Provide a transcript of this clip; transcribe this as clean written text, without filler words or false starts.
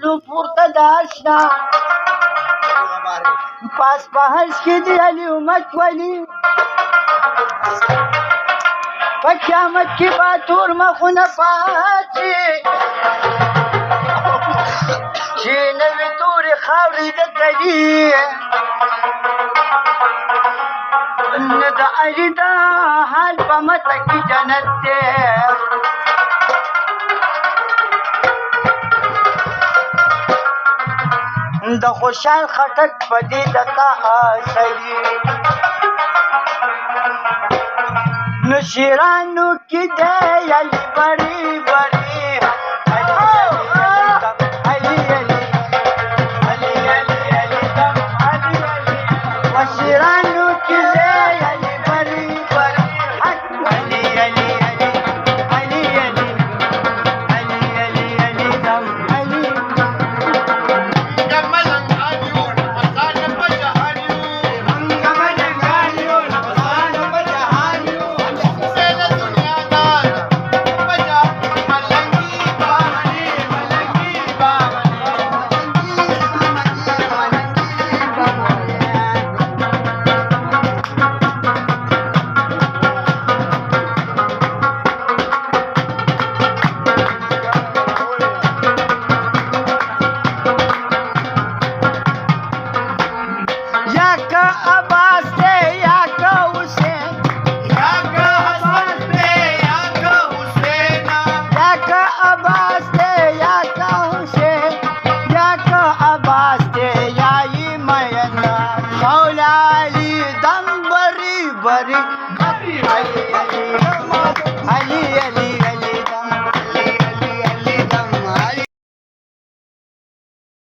راتلو پورته د اشنا پاس په حج کې د علي امت ولي په قیامت کې به تور مخونه پاتې چې نوې تورې خاورې د تلي نه د علي دا حال په مته کې جنت دی د خوشحال خټک په دې د تا آسوي نو شیرانو کې دی علي بړي بړي